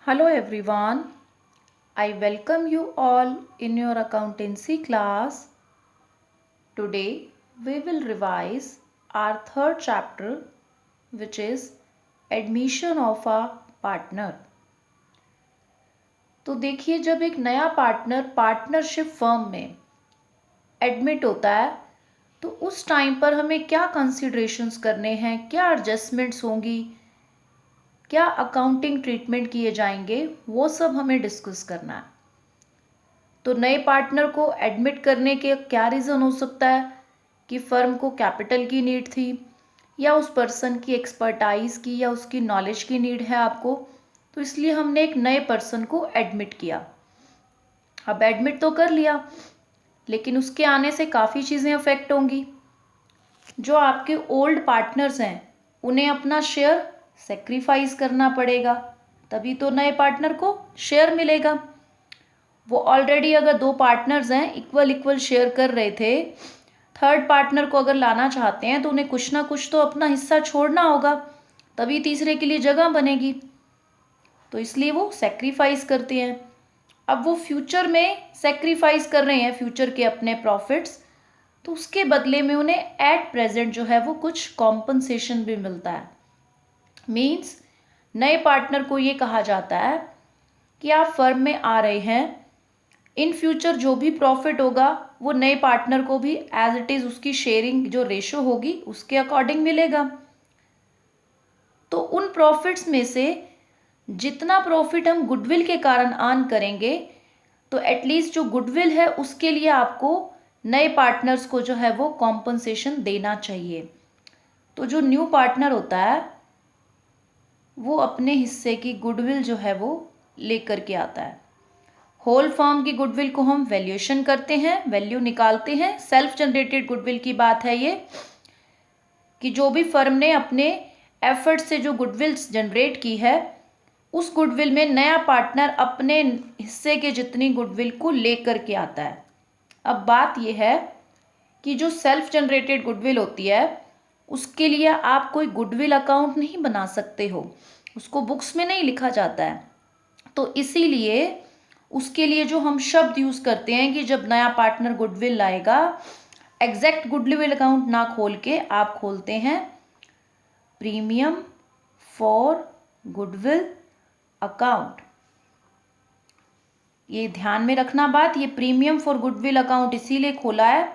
Hello everyone, I welcome you all in your accountancy class. Today we will revise our third chapter, which is admission of a partner. तो देखिए, जब एक नया partner partnership firm में admit होता है तो उस टाइम पर हमें क्या कंसिडरेशंस करने हैं, क्या एडजस्टमेंट्स होंगी, क्या अकाउंटिंग ट्रीटमेंट किए जाएंगे, वो सब हमें डिस्कस करना है। तो नए पार्टनर को एडमिट करने के क्या रीज़न हो सकता है कि फर्म को कैपिटल की नीड थी, या उस पर्सन की एक्सपर्टाइज की, या उसकी नॉलेज की नीड है आपको, तो इसलिए हमने एक नए पर्सन को एडमिट किया। अब एडमिट तो कर लिया, लेकिन उसके आने से काफ़ी चीज़ें अफेक्ट होंगी। जो आपके ओल्ड पार्टनर्स हैं उन्हें अपना शेयर सेक्रीफाइस करना पड़ेगा, तभी तो नए पार्टनर को शेयर मिलेगा। वो ऑलरेडी अगर दो पार्टनर्स हैं इक्वल इक्वल शेयर कर रहे थे, थर्ड पार्टनर को अगर लाना चाहते हैं तो उन्हें कुछ ना कुछ तो अपना हिस्सा छोड़ना होगा, तभी तीसरे के लिए जगह बनेगी। तो इसलिए वो सेक्रीफाइस करते हैं। अब वो फ्यूचर में सेक्रीफाइस कर रहे हैं फ्यूचर के अपने प्रॉफिट्स, तो उसके बदले में उन्हें एट प्रेजेंट जो है वो कुछ कॉम्पनसेशन भी मिलता है। मीन्स नए पार्टनर को ये कहा जाता है कि आप फर्म में आ रहे हैं, इन फ्यूचर जो भी प्रॉफिट होगा वो नए पार्टनर को भी एज इट इज़ उसकी शेयरिंग जो रेशो होगी उसके अकॉर्डिंग मिलेगा। तो उन प्रॉफिट्स में से जितना प्रॉफिट हम गुडविल के कारण अर्न करेंगे, तो एटलीस्ट जो गुडविल है उसके लिए आपको नए पार्टनर्स को जो है वो कॉम्पनसेशन देना चाहिए। तो जो न्यू पार्टनर होता है वो अपने हिस्से की गुडविल जो है वो लेकर के आता है। होल फर्म की गुडविल को हम वैल्यूएशन करते हैं, वैल्यू निकालते हैं। सेल्फ जनरेटेड गुडविल की बात है ये, कि जो भी फर्म ने अपने एफर्ट से जो गुडविल जनरेट की है उस गुडविल में नया पार्टनर अपने हिस्से के जितनी गुडविल को लेकर के आता है। अब बात यह है कि जो सेल्फ जनरेटेड गुडविल होती है उसके लिए आप कोई गुडविल अकाउंट नहीं बना सकते हो, उसको बुक्स में नहीं लिखा जाता है। तो इसीलिए उसके लिए जो हम शब्द यूज़ करते हैं कि जब नया पार्टनर गुडविल लाएगा, एग्जैक्ट गुडविल अकाउंट ना खोल के आप खोलते हैं प्रीमियम फॉर गुडविल अकाउंट। ये ध्यान में रखना बात, ये प्रीमियम फॉर गुडविल अकाउंट इसीलिए खोला है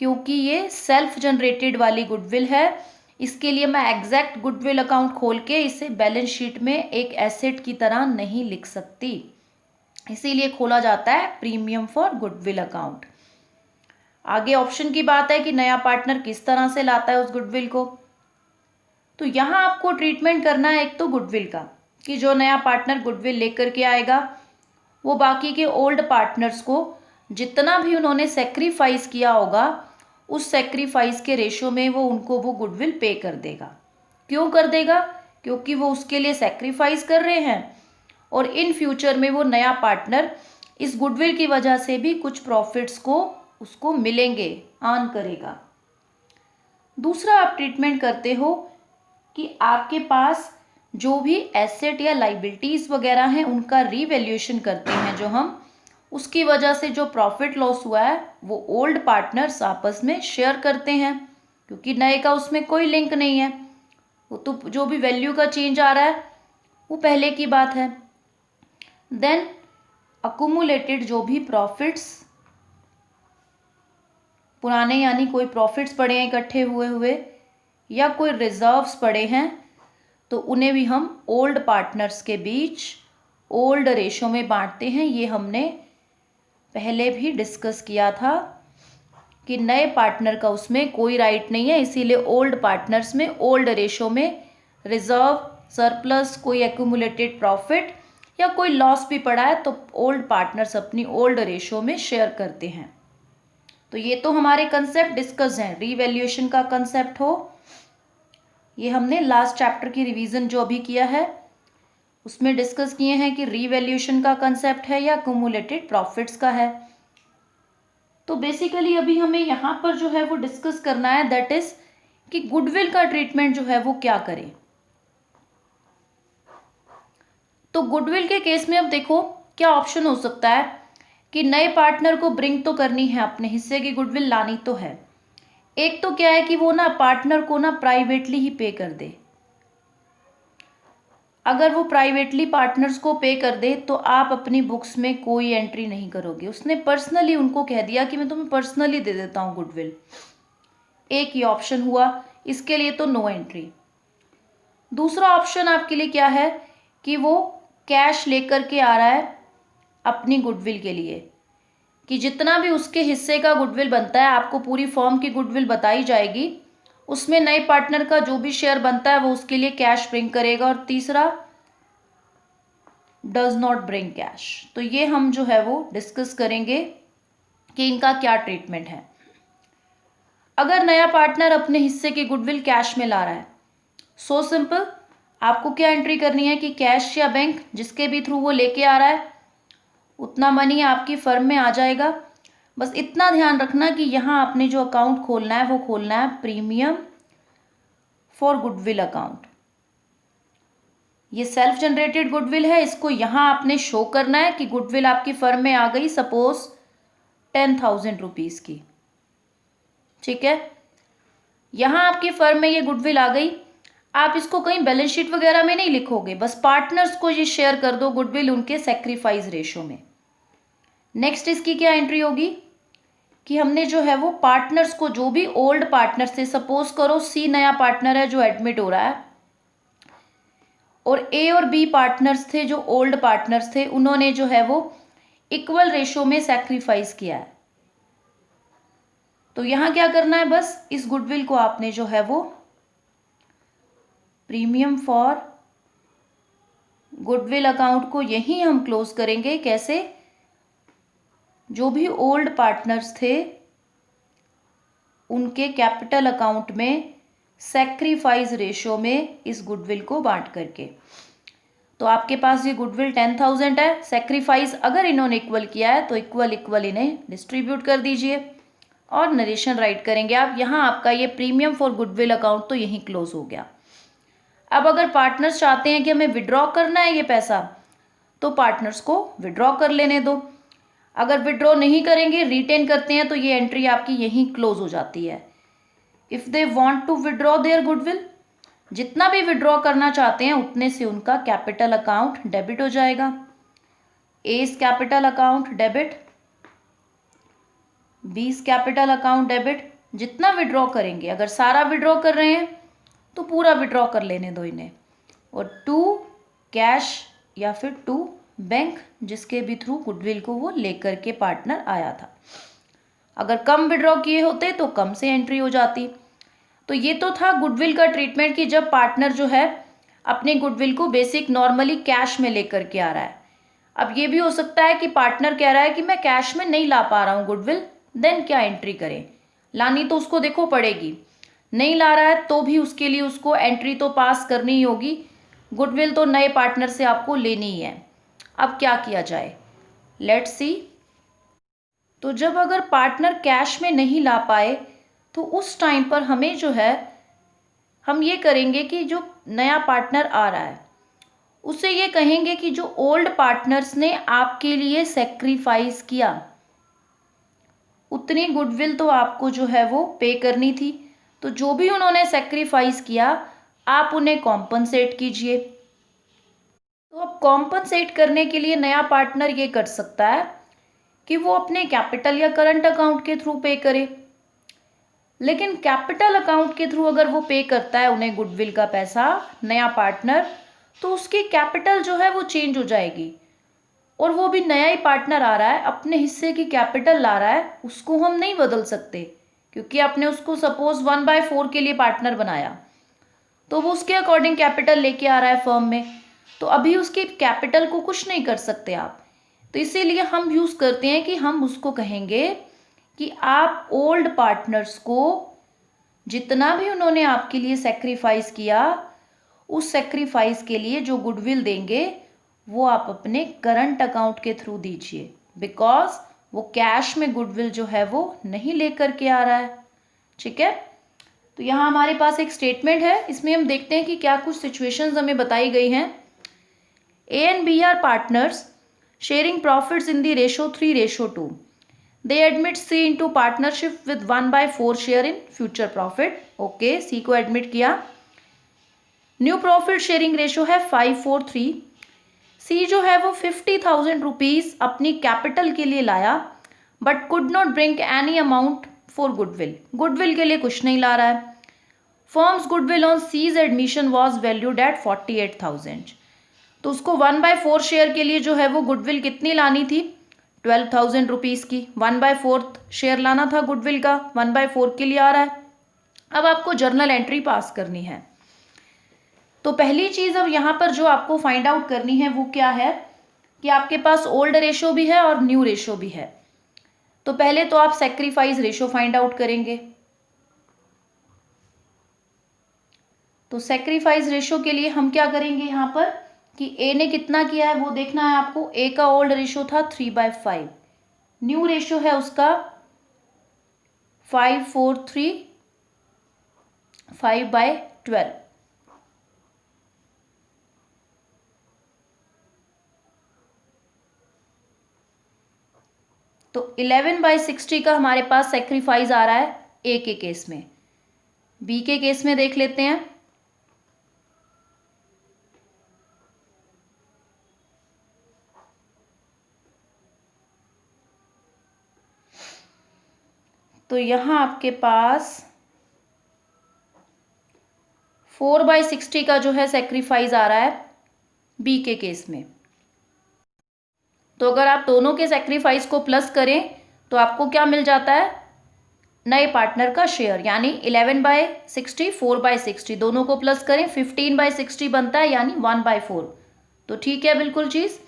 क्योंकि ये सेल्फ जनरेटेड वाली गुडविल है। इसके लिए मैं एग्जैक्ट गुडविल अकाउंट खोल के इसे बैलेंस शीट में एक एसेट की तरह नहीं लिख सकती, इसीलिए खोला जाता है प्रीमियम फॉर गुडविल अकाउंट। आगे ऑप्शन की बात है कि नया पार्टनर किस तरह से लाता है उस गुडविल को। तो यहाँ आपको ट्रीटमेंट करना है एक तो गुडविल का, कि जो नया पार्टनर गुडविल लेकर के आएगा वो बाकी के ओल्ड पार्टनर्स को जितना भी उन्होंने सेक्रीफाइस किया होगा उस सेक्रीफाइस के रेशो में वो उनको वो गुडविल पे कर देगा। क्यों कर देगा? क्योंकि वो उसके लिए सेक्रीफाइस कर रहे हैं और इन फ्यूचर में वो नया पार्टनर इस गुडविल की वजह से भी कुछ प्रॉफिट्स को उसको मिलेंगे, अर्न करेगा। दूसरा आप ट्रीटमेंट करते हो कि आपके पास जो भी एसेट या लाइबिलिटीज़ वगैरह हैं उनका रीवैल्यूएशन करते हैं जो हम, उसकी वजह से जो प्रॉफिट लॉस हुआ है वो ओल्ड पार्टनर्स आपस में शेयर करते हैं, क्योंकि नए का उसमें कोई लिंक नहीं है। वो तो जो भी वैल्यू का चेंज आ रहा है वो पहले की बात है। देन अकुमुलेटेड जो भी प्रॉफिट्स पुराने, यानी कोई प्रॉफिट्स पड़े हैं इकट्ठे हुए हुए या कोई रिजर्व्स पड़े हैं, तो उन्हें भी हम ओल्ड पार्टनर्स के बीच ओल्ड रेशो में बांटते हैं। ये हमने पहले भी डिस्कस किया था कि नए पार्टनर का उसमें कोई राइट नहीं है, इसीलिए ओल्ड पार्टनर्स में ओल्ड रेशो में रिजर्व, सरप्लस, कोई एक्यूमुलेटेड प्रॉफिट या कोई लॉस भी पड़ा है तो ओल्ड पार्टनर्स अपनी ओल्ड रेशो में शेयर करते हैं। तो ये तो हमारे कंसेप्ट डिस्कस हैं। रीवैल्यूएशन का कंसेप्ट हो, ये हमने लास्ट चैप्टर की रिवीजन जो अभी किया है उसमें डिस्कस किए हैं कि रीवैल्यूएशन का कंसेप्ट है या क्यूमुलेटेड प्रॉफिट्स का है। तो बेसिकली अभी हमें यहाँ पर जो है वो डिस्कस करना है, दैट इज कि गुडविल का ट्रीटमेंट जो है वो क्या करें। तो गुडविल के केस में अब देखो क्या ऑप्शन हो सकता है कि नए पार्टनर को ब्रिंग तो करनी है, अपने हिस्से की गुडविल लानी तो है। एक तो क्या है कि वो ना पार्टनर को ना प्राइवेटली ही पे कर दे। अगर वो प्राइवेटली पार्टनर्स को पे कर दे तो आप अपनी बुक्स में कोई एंट्री नहीं करोगे। उसने पर्सनली उनको कह दिया कि मैं तुम्हें पर्सनली दे देता हूँ गुडविल, एक ही ऑप्शन हुआ, इसके लिए तो नो एंट्री। दूसरा ऑप्शन आपके लिए क्या है कि वो कैश लेकर के आ रहा है अपनी गुडविल के लिए, कि जितना भी उसके हिस्से का गुडविल बनता है, आपको पूरी फर्म की गुडविल बताई जाएगी, उसमें नए पार्टनर का जो भी शेयर बनता है वो उसके लिए कैश ब्रिंग करेगा। और तीसरा डज नॉट ब्रिंग कैश। तो ये हम जो है वो डिस्कस करेंगे कि इनका क्या ट्रीटमेंट है। अगर नया पार्टनर अपने हिस्से की गुडविल कैश में ला रहा है, सो सिंपल, आपको क्या एंट्री करनी है कि कैश या बैंक जिसके भी थ्रू वो लेके आ रहा है उतना मनी आपकी फर्म में आ जाएगा। बस इतना ध्यान रखना कि यहाँ आपने जो अकाउंट खोलना है वो खोलना है प्रीमियम फॉर गुडविल अकाउंट। ये सेल्फ जनरेटेड गुडविल है, इसको यहाँ आपने शो करना है कि गुडविल आपकी फर्म में आ गई, सपोज 10,000 रुपीज़ की। ठीक है, यहाँ आपकी फर्म में ये गुडविल आ गई। आप इसको कहीं बैलेंस शीट वगैरह में नहीं लिखोगे, बस पार्टनर्स को ये शेयर कर दो गुडविल उनके सेक्रीफाइस रेशो में। नेक्स्ट इसकी क्या एंट्री होगी कि हमने जो है वो पार्टनर्स को, जो भी ओल्ड पार्टनर थे, सपोज करो सी नया पार्टनर है जो एडमिट हो रहा है और ए और बी पार्टनर्स थे जो ओल्ड पार्टनर्स थे, उन्होंने जो है वो इक्वल रेशो में सैक्रिफाइस किया है। तो यहां क्या करना है, बस इस गुडविल को आपने जो है वो प्रीमियम फॉर गुडविल अकाउंट को यहीं हम क्लोज करेंगे। कैसे, जो भी ओल्ड पार्टनर्स थे उनके कैपिटल अकाउंट में सैक्रिफाइस रेशो में इस गुडविल को बांट करके। तो आपके पास ये गुडविल 10,000 है, सैक्रिफाइस अगर इन्होंने इक्वल किया है तो इक्वल इक्वल इन्हें डिस्ट्रीब्यूट कर दीजिए और नरेशन राइट करेंगे आप। यहाँ आपका ये प्रीमियम फॉर गुडविल अकाउंट तो यहीं क्लोज हो गया। अब अगर पार्टनर्स चाहते हैं कि हमें विड्रॉ करना है ये पैसा, तो पार्टनर्स को विड्रॉ कर लेने दो। अगर विड्रॉ नहीं करेंगे, रिटेन करते हैं, तो ये एंट्री आपकी यहीं क्लोज हो जाती है। If they want to withdraw their goodwill, जितना भी विड्रॉ करना चाहते हैं उतने से उनका कैपिटल अकाउंट डेबिट हो जाएगा। एस कैपिटल अकाउंट डेबिट, बीस कैपिटल अकाउंट डेबिट। जितना विड्रॉ करेंगे, अगर सारा विड्रॉ कर रहे हैं तो पूरा विड्रॉ कर लेने दो इन्हें। और टू कैश या फिर टू बैंक, जिसके भी थ्रू गुडविल को वो लेकर के पार्टनर आया था। अगर कम विड्रॉ किए होते तो कम से एंट्री हो जाती। तो ये तो था गुडविल का ट्रीटमेंट कि जब पार्टनर जो है अपने गुडविल को बेसिक नॉर्मली कैश में लेकर के आ रहा है। अब ये भी हो सकता है कि पार्टनर कह रहा है कि मैं कैश में नहीं ला पा रहा हूँ गुडविल, देन क्या एंट्री करें। लानी तो उसको देखो पड़ेगी, नहीं ला रहा है तो भी उसके लिए उसको एंट्री तो पास करनी ही होगी। गुडविल तो नए पार्टनर से आपको लेनी ही है। अब क्या किया जाए, लेट्स सी। तो जब अगर पार्टनर कैश में नहीं ला पाए तो उस टाइम पर हमें जो है, हम ये करेंगे कि जो नया पार्टनर आ रहा है उसे ये कहेंगे कि जो ओल्ड पार्टनर्स ने आपके लिए सेक्रीफाइस किया उतनी गुडविल तो आपको जो है वो पे करनी थी। तो जो भी उन्होंने सेक्रीफाइस किया आप उन्हें कॉम्पनसेट कीजिए। तो अब कॉम्पनसेट करने के लिए नया पार्टनर ये कर सकता है कि वो अपने कैपिटल या करंट अकाउंट के थ्रू पे करे। लेकिन कैपिटल अकाउंट के थ्रू अगर वो पे करता है उन्हें गुडविल का पैसा नया पार्टनर, तो उसकी कैपिटल जो है वो चेंज हो जाएगी और वो भी नया ही पार्टनर आ रहा है, अपने हिस्से की कैपिटल ला रहा है, उसको हम नहीं बदल सकते क्योंकि आपने उसको सपोज 1/4 के लिए पार्टनर बनाया तो वो उसके अकॉर्डिंग कैपिटल लेके आ रहा है फर्म में। तो अभी उसकी कैपिटल को कुछ नहीं कर सकते आप। तो इसीलिए हम यूज़ करते हैं कि हम उसको कहेंगे कि आप ओल्ड पार्टनर्स को जितना भी उन्होंने आपके लिए सेक्रीफाइस किया उस सेक्रीफाइस के लिए जो गुडविल देंगे वो आप अपने करंट अकाउंट के थ्रू दीजिए, बिकॉज वो कैश में गुडविल जो है वो नहीं लेकर के आ रहा है। ठीक है, तो यहाँ हमारे पास एक स्टेटमेंट है, इसमें हम देखते हैं कि क्या कुछ सिचुएशंस हमें बताई गई हैं A and B are partners sharing profits in the ratio 3:2. They admit C into partnership with 1/4 share in future profit. Okay, C को admit किया. न्यू प्रॉफिट शेयरिंग रेशो है 5:3. सी जो है वो 50,000 रुपीज़ अपनी कैपिटल के लिए लाया but could not bring any amount for goodwill. Goodwill के लिए कुछ नहीं ला रहा है. Firm's goodwill on C's admission was valued at 48,000. तो उसको 1/4 शेयर के लिए जो है वो गुडविल कितनी लानी थी? 12,000 रुपीज़ की. 1/4 शेयर लाना था गुडविल का, 1/4 के लिए आ रहा है. अब आपको जर्नल एंट्री पास करनी है. तो पहली चीज़ अब यहाँ पर जो आपको फाइंड आउट करनी है वो क्या है कि आपके पास ओल्ड रेशो भी है और न्यू रेशो भी है. तो पहले तो आप सेक्रीफाइस रेशो फाइंड आउट करेंगे. तो सेक्रीफाइस रेशो के लिए हम क्या करेंगे यहाँ पर कि ए ने कितना किया है वो देखना है आपको. ए का ओल्ड रेशो था 3/5. न्यू रेशो है उसका 5:4:3 5/12. तो 11/60 का हमारे पास सेक्रीफाइस आ रहा है ए के केस में. बी के केस में देख लेते हैं. तो यहाँ आपके पास 4/60 का जो है सेक्रीफाइस आ रहा है बी के केस में. तो अगर आप दोनों के सेक्रीफाइस को प्लस करें तो आपको क्या मिल जाता है? नए पार्टनर का शेयर, यानी 11/60 4/60 दोनों को प्लस करें 15/60 बनता है, यानी 1/4. तो ठीक है बिल्कुल चीज़.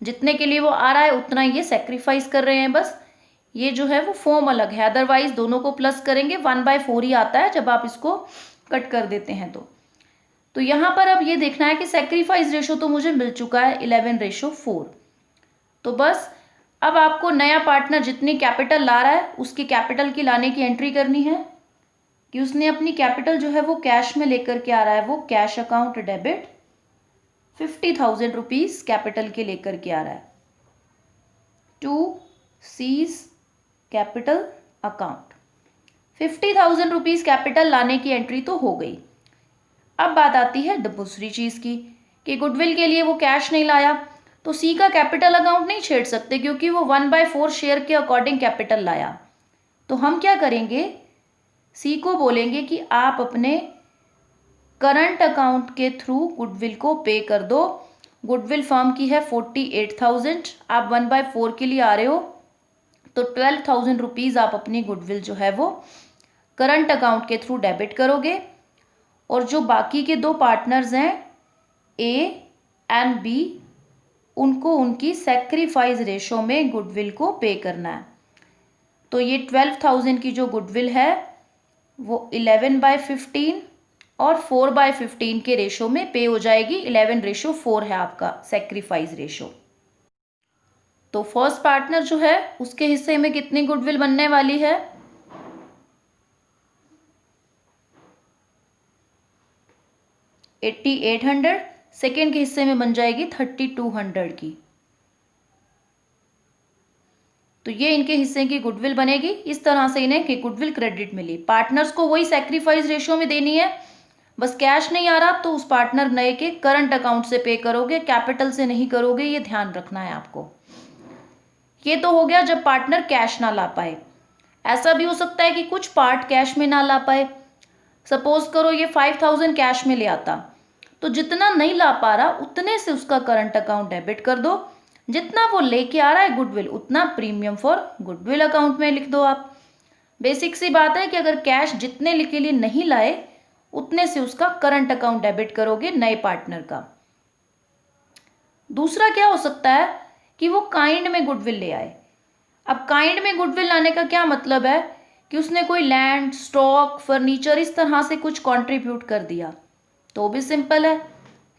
जितने के लिए वो आ रहा है उतना ये सेक्रीफाइस कर रहे हैं. बस ये जो है वो फॉर्म अलग है, अदरवाइज दोनों को प्लस करेंगे 1/4 ही आता है जब आप इसको कट कर देते हैं. तो यहाँ पर अब ये देखना है कि सेक्रीफाइस रेशो तो मुझे मिल चुका है 11:4. तो बस अब आपको नया पार्टनर जितनी कैपिटल ला रहा है उसकी कैपिटल की लाने की एंट्री करनी है कि उसने अपनी कैपिटल जो है वो कैश में लेकर के आ रहा है. वो cash account debit 50,000 rupees capital के लेकर के आ रहा है to C's capital account. 50,000 rupees capital लाने की एंट्री तो हो गई. अब बात आती है दूसरी चीज़ की कि गुडविल के लिए वो कैश नहीं लाया तो सी का कैपिटल अकाउंट नहीं छेड़ सकते क्योंकि वो 1/4 शेयर के अकॉर्डिंग कैपिटल लाया. तो हम क्या करेंगे, सी को बोलेंगे कि आप अपने करंट अकाउंट के थ्रू गुडविल को पे कर दो. गुडविल फर्म की है 48,000, आप 1/4 के लिए आ रहे हो तो 12,000 रुपीज़ आप अपनी गुडविल जो है वो करंट अकाउंट के थ्रू डेबिट करोगे. और जो बाकी के दो पार्टनर्स हैं ए एंड बी, उनको उनकी सेक्रीफाइस रेशो में गुडविल को पे करना है. तो ये 12,000 की जो गुडविल है वो 11/15 और 4/15 के रेशो में पे हो जाएगी. 11:4 है आपका सेक्रीफाइस रेशो. तो फर्स्ट पार्टनर जो है उसके हिस्से में कितनी गुडविल बनने वाली है? 8,800. सेकेंड के हिस्से में बन जाएगी 3,200 की. तो ये इनके हिस्से की गुडविल बनेगी. इस तरह से इन्हें कि गुडविल क्रेडिट मिली. पार्टनर्स को वही सेक्रीफाइस रेशो में देनी है, बस कैश नहीं आ रहा तो उस पार्टनर नए के करंट अकाउंट से पे करोगे, कैपिटल से नहीं करोगे. ये ध्यान रखना है आपको. ये तो हो गया जब पार्टनर कैश ना ला पाए. ऐसा भी हो सकता है कि कुछ पार्ट कैश में ना ला पाए. सपोज करो ये 5,000 कैश में ले आता तो जितना नहीं ला पा रहा उतने से उसका करंट अकाउंट डेबिट कर दो. जितना वो लेके आ रहा है गुडविल उतना प्रीमियम फॉर गुडविल अकाउंट में लिख दो आप. बेसिक सी बात है कि अगर कैश जितने के लिए नहीं लाए उतने से उसका करंट अकाउंट डेबिट करोगे नए पार्टनर का. दूसरा क्या हो सकता है कि वो काइंड में गुडविल ले आए. अब काइंड में गुडविल लाने का क्या मतलब है कि उसने कोई लैंड, स्टॉक, फर्नीचर इस तरह से कुछ कंट्रीब्यूट कर दिया. तो भी सिंपल है.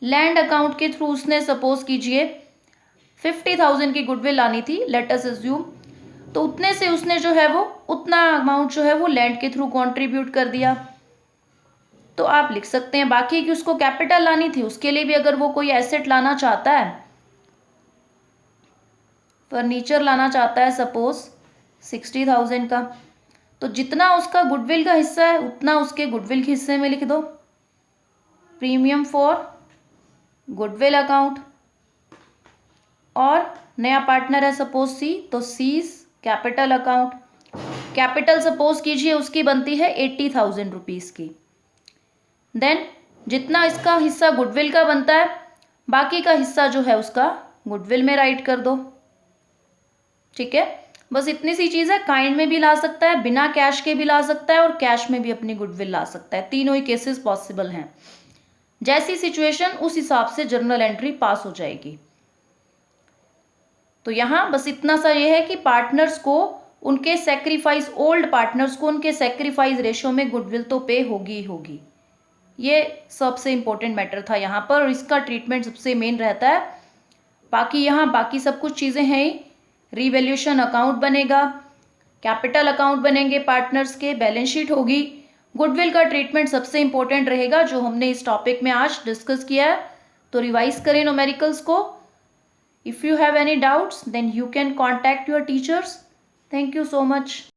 लैंड अकाउंट के थ्रू उसने सपोज कीजिए 50,000 की गुडविल लानी थी, लेट अस अज्यूम. तो उतने से उसने जो है वो उतना अमाउंट जो है वो लैंड के थ्रू कंट्रीब्यूट कर दिया. तो आप लिख सकते हैं बाकी की उसको कैपिटल लानी थी, उसके लिए भी अगर वो कोई एसेट लाना चाहता है फर्नीचर लाना चाहता है सपोज 60,000 का, तो जितना उसका गुडविल का हिस्सा है उतना उसके गुडविल के हिस्से में लिख दो, प्रीमियम फॉर गुडविल अकाउंट। और नया पार्टनर है सपोज सी, तो seize capital account. Capital suppose कीजिए उसकी बनती है 80,000 रुपीज़ की। देन जितना इसका हिस्सा गुडविल का बनता है, बाकी का हिस्सा जो है उसका गुडविल में राइट कर दो। ठीक है, बस इतनी सी चीज़ है। काइंड में भी ला सकता है, बिना कैश के भी ला सकता है, और कैश में भी अपनी गुडविल ला सकता है। तीनों ही केसेस पॉसिबल हैं। जैसी सिचुएशन उस हिसाब से जर्नल एंट्री पास हो जाएगी। तो यहाँ बस इतना सा ये है कि पार्टनर्स को उनके सेक्रीफाइस, ओल्ड पार्टनर्स को उनके सेक्रीफाइस रेशो में गुडविल तो पे होगी ही होगी। ये सबसे इम्पोर्टेंट मैटर था यहाँ पर, और इसका ट्रीटमेंट सबसे मेन रहता है। बाकी यहाँ बाकी सब कुछ चीज़ें हैं ही। रीवैल्यूएशन अकाउंट बनेगा, कैपिटल अकाउंट बनेंगे पार्टनर्स के, बैलेंस शीट होगी। गुडविल का ट्रीटमेंट सबसे इंपॉर्टेंट रहेगा जो हमने इस टॉपिक में आज डिस्कस किया है। तो रिवाइज करें न्यूमेरिकल्स को। If you have any doubts then you can contact your teachers. Thank you so much.